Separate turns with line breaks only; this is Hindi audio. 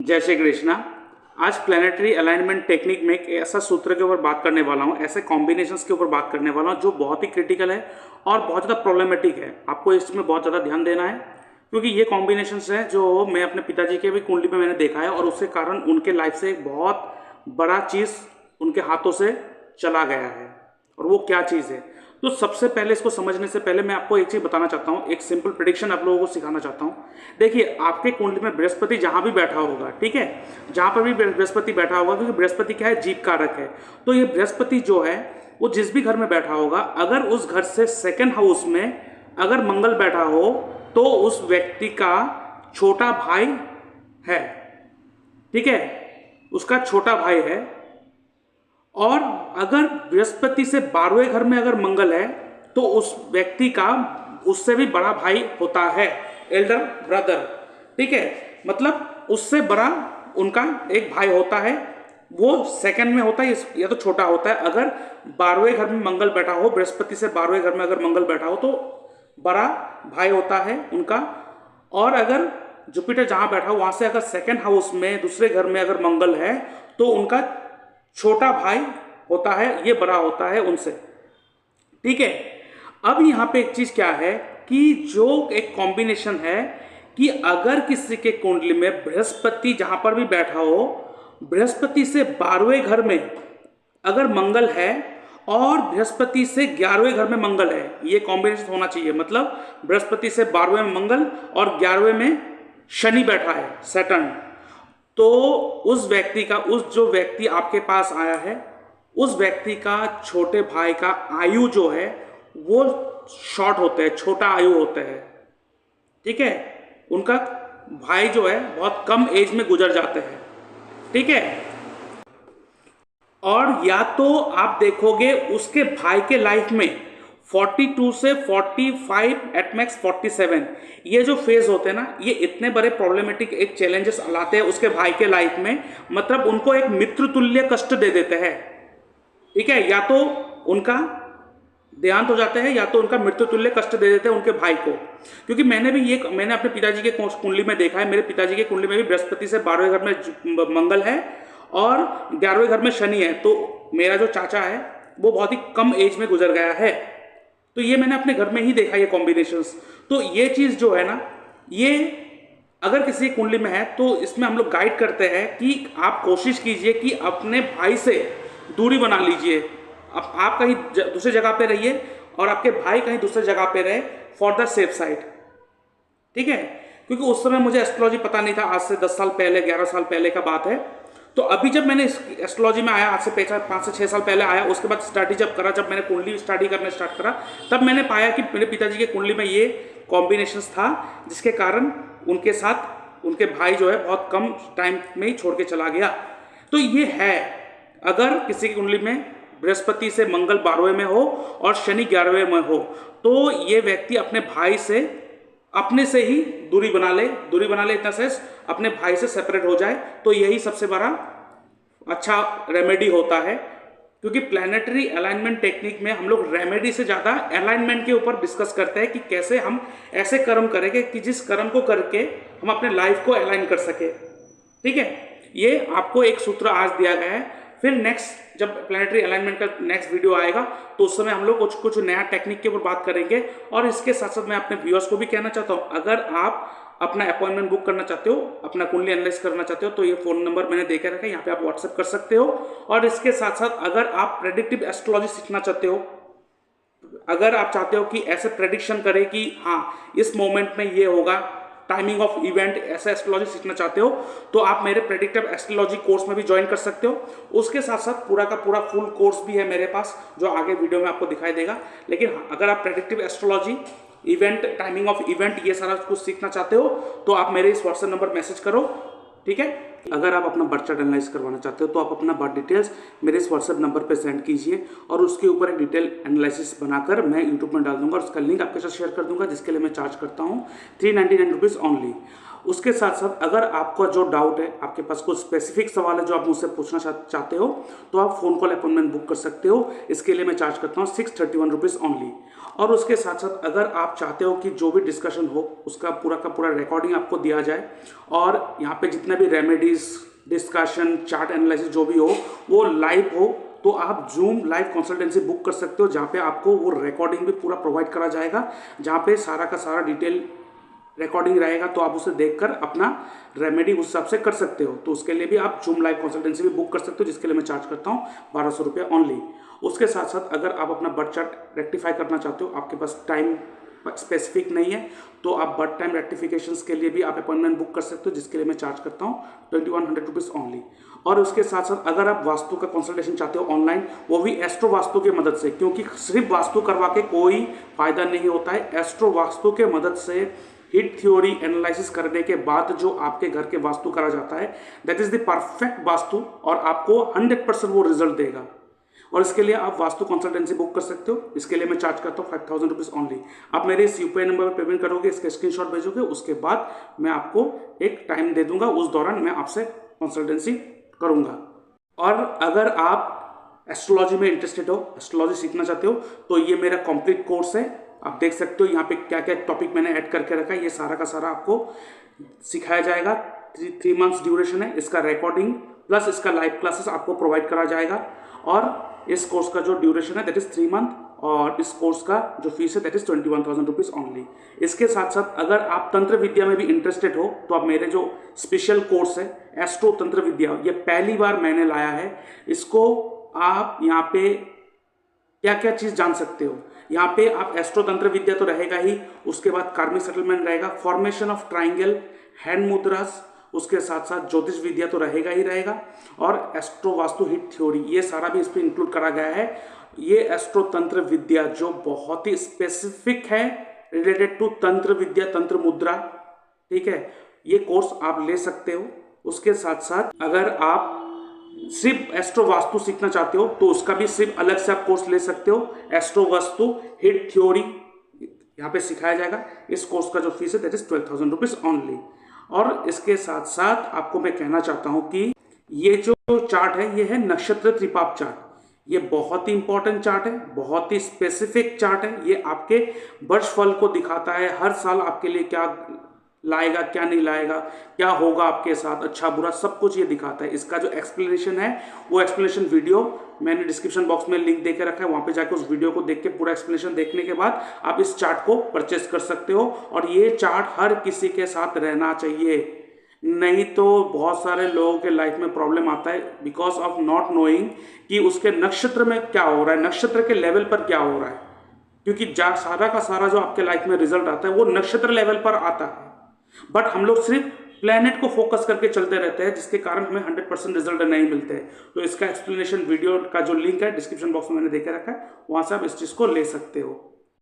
जय श्री कृष्णा। आज प्लानिटरी अलाइनमेंट टेक्निक में एक ऐसा सूत्र के ऊपर बात करने वाला हूँ, ऐसे कॉम्बिनेशंस के ऊपर बात करने वाला हूँ जो बहुत ही क्रिटिकल है और बहुत ज़्यादा प्रॉब्लमेटिक है। आपको इसमें बहुत ज़्यादा ध्यान देना है क्योंकि ये कॉम्बिनेशंस हैं जो मैं अपने पिताजी के भी कुंडली में मैंने देखा है और उसके कारण उनके लाइफ से एक बहुत बड़ा चीज़ उनके हाथों से चला गया है। और वो क्या चीज़ है, तो सबसे पहले इसको समझने से पहले मैं आपको एक चीज़ बताना चाहता हूँ, एक सिंपल प्रेडिक्शन आप लोगों को सिखाना चाहता हूँ। देखिए, आपके कुंडली में बृहस्पति जहाँ भी बैठा होगा, ठीक है, जहाँ पर भी बृहस्पति बैठा होगा, क्योंकि बृहस्पति क्या है, जीव कारक है। तो ये बृहस्पति जो है वो जिस भी घर में बैठा होगा, अगर उस घर से सेकेंड हाउस में अगर मंगल बैठा हो तो उस व्यक्ति का छोटा भाई है, ठीक है, उसका छोटा भाई है। और अगर बृहस्पति से 12वें घर में अगर मंगल है तो उस व्यक्ति का उससे भी बड़ा भाई होता है, एल्डर ब्रदर, ठीक है, मतलब उससे बड़ा उनका एक भाई होता है, वो सेकंड में होता है या तो छोटा होता है। अगर 12वें घर में मंगल बैठा हो, बृहस्पति से 12वें घर में अगर मंगल बैठा हो तो बड़ा भाई होता है उनका। और अगर जुपिटर जहां बैठा हो वहां से अगर सेकंड हाउस में दूसरे घर में अगर मंगल है तो उनका छोटा भाई होता है, ये बड़ा होता है उनसे, ठीक है। अब यहां पे एक चीज क्या है कि जो एक कॉम्बिनेशन है कि अगर किसी के कुंडली में बृहस्पति जहां पर भी बैठा हो, बृहस्पति से 12वें घर में अगर मंगल है और बृहस्पति से 11वें घर में मंगल है, ये कॉम्बिनेशन होना चाहिए। मतलब बृहस्पति से 12वें में मंगल और 11वें में शनि बैठा है, सैटर्न, तो उस व्यक्ति का, उस जो व्यक्ति आपके पास आया है, उस व्यक्ति का छोटे भाई का आयु जो है वो शॉर्ट होता है, छोटा आयु होता है, ठीक है। उनका भाई जो है बहुत कम एज में गुजर जाते हैं, ठीक है। और या तो आप देखोगे उसके भाई के लाइफ में 42 से 45 एट मैक्स 47, ये जो फेज होते हैं ना, ये इतने बड़े प्रॉब्लमेटिक एक चैलेंजेस लाते हैं उसके भाई के लाइफ में। मतलब उनको एक मित्र तुल्य कष्ट दे देते हैं, ठीक है, या तो उनका देहांत हो जाता है या तो उनका मृत्यु तुल्य कष्ट दे देते हैं उनके भाई को। क्योंकि मैंने अपने पिताजी के कुंडली में देखा है, मेरे पिताजी के कुंडली में भी बृहस्पति से 12वें घर में मंगल है और 11वें घर में शनि है। तो मेरा जो चाचा है वो बहुत ही कम एज में गुजर गया है, तो ये मैंने अपने घर में ही देखा ये कॉम्बिनेशंस। तो ये चीज जो है ना, ये अगर किसी कुंडली में है तो इसमें हम लोग गाइड करते हैं कि आप कोशिश कीजिए कि अपने भाई से दूरी बना लीजिए। अब आप कहीं दूसरी जगह पे रहिए और आपके भाई कहीं दूसरी जगह पे रहे, फॉर द सेफ साइड, ठीक है। क्योंकि उस समय मुझे एस्ट्रोलॉजी पता नहीं था, आज से 10 साल पहले, 11 साल पहले का बात है। तो अभी जब मैंने एस्ट्रोलॉजी में आया, आज से 5 से 6 साल पहले आया, उसके बाद स्टडी जब करा, जब मैंने कुंडली स्टडी करना स्टार्ट करा, तब मैंने पाया कि मेरे पिताजी के कुंडली में ये कॉम्बिनेशंस था जिसके कारण उनके साथ उनके भाई जो है बहुत कम टाइम में ही छोड़ के चला गया। तो ये है, अगर किसी की कुंडली में बृहस्पति से मंगल 12वें में हो और शनि 11वें में हो तो ये व्यक्ति अपने भाई से, अपने से ही दूरी बना ले इतना से अपने भाई से सेपरेट हो जाए, तो यही सबसे बड़ा अच्छा रेमेडी होता है। क्योंकि प्लानिटरी अलाइनमेंट टेक्निक में हम लोग रेमेडी से ज़्यादा अलाइनमेंट के ऊपर डिस्कस करते हैं कि कैसे हम ऐसे कर्म करेंगे कि जिस कर्म को करके हम अपने लाइफ को अलाइन कर सके, ठीक है। ये आपको एक सूत्र आज दिया गया है। फिर नेक्स्ट जब प्लानिटरी अलाइनमेंट का नेक्स्ट वीडियो आएगा तो उस समय हम लोग कुछ नया टेक्निक के ऊपर बात करेंगे। और इसके साथ साथ मैं अपने व्यूअर्स को भी कहना चाहता हूँ, अगर आप अपना अपॉइंटमेंट बुक करना चाहते हो, अपना कुंडली एनालाइज करना चाहते हो, तो ये फ़ोन नंबर मैंने दे के रखा है, यहाँ पे आप व्हाट्सएप कर सकते हो। और इसके साथ साथ अगर आप प्रेडिक्टिव एस्ट्रोलॉजी सीखना चाहते हो, अगर आप चाहते हो कि ऐसे प्रेडिक्शन करे कि हाँ इस मोमेंट में ये होगा, टाइमिंग ऑफ इवेंट, ऐसा एस्ट्रोलॉजी सीखना चाहते हो, तो आप मेरे प्रेडिक्टिव एस्ट्रोलॉजी कोर्स में भी ज्वाइन कर सकते हो। उसके साथ साथ पूरा का पूरा फुल कोर्स भी है मेरे पास, जो आगे वीडियो में आपको दिखाई देगा। लेकिन हाँ, अगर आप predictive astrology, event, timing of event, ये सारा कुछ सीखना चाहते हो तो आप मेरे इस व्हाट्सएप नंबर मैसेज करो, ठीक है। अगर आप अपना बर्थ चार्ट एनालाइज करवाना चाहते हो तो आप अपना बर्थ डिटेल्स मेरे इस व्हाट्सएप नंबर पे सेंड कीजिए और उसके ऊपर एक डिटेल एनालिसिस बनाकर मैं यूट्यूब में डाल दूंगा और उसका लिंक आपके साथ शेयर कर दूंगा, जिसके लिए मैं चार्ज करता हूँ 399 रुपीज़ ओनली। उसके साथ साथ अगर आपका जो डाउट है, आपके पास कुछ स्पेसिफिक सवाल है जो आप मुझसे पूछना चाहते हो, तो आप फ़ोन कॉल अपॉइंटमेंट बुक कर सकते हो। इसके लिए मैं चार्ज करता हूँ 631 रुपीज़ ओनली। और उसके साथ साथ अगर आप चाहते हो कि जो भी डिस्कशन हो उसका पूरा का पूरा रिकॉर्डिंग आपको दिया जाए, और यहाँ पे जितने भी रेमेडीज, डिस्कशन, चार्ट एनालिसिस जो भी हो वो लाइव हो, तो आप जूम लाइव कंसल्टेंसी बुक कर सकते हो, जहाँ पे आपको वो रिकॉर्डिंग भी पूरा प्रोवाइड करा जाएगा, जहाँ पे सारा का सारा डिटेल रिकॉर्डिंग रहेगा। तो आप उसे देखकर अपना रेमेडी उस हिसाब से कर सकते हो। तो उसके लिए भी आप जूम लाइव कंसल्टेंसी भी बुक कर सकते हो, जिसके लिए मैं चार्ज करता हूँ 1200 रुपये ओनली। उसके साथ साथ अगर आप अपना बर्थ चार्ट रेक्टिफाई करना चाहते हो, आपके पास टाइम स्पेसिफिक नहीं है, तो आप बर्थ टाइम रेक्टिफिकेशंस के लिए भी आप अपॉइंटमेंट बुक कर सकते हो, जिसके लिए मैं चार्ज करता हूँ 2100 रुपीज़ ओनली। और उसके साथ साथ अगर आप वास्तु का कंसल्टेशन चाहते हो ऑनलाइन, वो भी एस्ट्रो वास्तु की मदद से, क्योंकि सिर्फ वास्तु करवा के कोई फायदा नहीं होता है। एस्ट्रो वास्तु के मदद से हिट थ्योरी एनालिसिस करने के बाद जो आपके घर के वास्तु करा जाता है, that is the perfect vastu, और आपको 100% वो रिजल्ट देगा। और इसके लिए आप वास्तु कंसल्टेंसी बुक कर सकते हो। इसके लिए मैं चार्ज करता हूँ 5000 रुपीज़ ओनली। आप मेरे इस यूपीआई नंबर पर पेमेंट करोगे, इसका स्क्रीनशॉट भेजोगे, उसके बाद मैं आपको एक टाइम दे दूंगा, उस दौरान मैं आपसे कंसल्टेंसी करूंगा। और अगर आप एस्ट्रोलॉजी में इंटरेस्टेड हो, एस्ट्रोलॉजी सीखना चाहते हो, तो ये मेरा कंप्लीट कोर्स है। आप देख सकते हो यहाँ पे क्या क्या टॉपिक मैंने ऐड करके रखा है। ये सारा का सारा आपको सिखाया जाएगा। 3 मंथ्स ड्यूरेशन है। इसका रिकॉर्डिंग प्लस इसका लाइव क्लासेस आपको प्रोवाइड करा जाएगा। और इस कोर्स का जो ड्यूरेशन है दैट इज 3 मंथ, और इस कोर्स का जो फीस है दैट इज 21,000 रुपीज़ ओनली। इसके साथ साथ अगर आप तंत्र विद्या में भी इंटरेस्टेड हो, तो आप मेरे जो स्पेशल कोर्स है एस्ट्रो तंत्र विद्या, ये पहली बार मैंने लाया है। इसको आप यहाँ पे क्या क्या चीज़ जान सकते हो। यहाँ पे आप एस्ट्रो तंत्र विद्या तो रहेगा ही, उसके बाद कार्मिक सेटलमेंट रहेगा, फॉर्मेशन ऑफ ट्राइंगल, हैंड मुद्रास, उसके साथ साथ ज्योतिष विद्या तो रहेगा ही रहेगा, और एस्ट्रो वास्तु हिट थ्योरी, ये सारा भी इस पर इंक्लूड करा गया है। ये एस्ट्रो तंत्र विद्या जो बहुत ही स्पेसिफिक है रिलेटेड टू तंत्र विद्या, तंत्र मुद्रा, ठीक है, ये कोर्स आप ले सकते हो। उसके साथ साथ अगर आप सिर्फ एस्ट्रो वास्तु सीखना चाहते हो, तो उसका भी सिर्फ अलग से आप कोर्स ले सकते हो। एस्ट्रो वास्तु हिट थ्योरी यहाँ पे सिखाया जाएगा। इस कोर्स का जो फीस है दैट इज 12,000 रुपीज़ ओनली। और इसके साथ साथ आपको मैं कहना चाहता हूँ कि ये जो चार्ट है ये है नक्षत्र त्रिपाप चार्ट। ये बहुत ही इंपॉर्टेंट चार्ट है, बहुत ही स्पेसिफिक चार्ट है। ये आपके वर्ष फल को दिखाता है, हर साल आपके लिए क्या लाएगा, क्या नहीं लाएगा, क्या होगा आपके साथ, अच्छा बुरा, सब कुछ ये दिखाता है। इसका जो एक्सप्लेनेशन है वो एक्सप्लेनेशन वीडियो मैंने डिस्क्रिप्शन बॉक्स में लिंक देके रखा है, वहाँ पे जाके उस वीडियो को देख के पूरा एक्सप्लेनेशन देखने के बाद आप इस चार्ट को परचेस कर सकते हो। और ये चार्ट हर किसी के साथ रहना चाहिए, नहीं तो बहुत सारे लोगों के लाइफ में प्रॉब्लम आता है बिकॉज ऑफ नॉट नोइंग कि उसके नक्षत्र में क्या हो रहा है, नक्षत्र के लेवल पर क्या हो रहा है। क्योंकि सारा का सारा जो आपके लाइफ में रिजल्ट आता है वो नक्षत्र लेवल पर आता है, बट हम लोग सिर्फ प्लेनेट को फोकस करके चलते रहते हैं, जिसके कारण हमें 100% रिजल्ट नहीं मिलते हैं। तो इसका एक्सप्लेनेशन वीडियो का जो लिंक है डिस्क्रिप्शन बॉक्स में मैंने देके रखा है, वहां से आप इस चीज को ले सकते हो।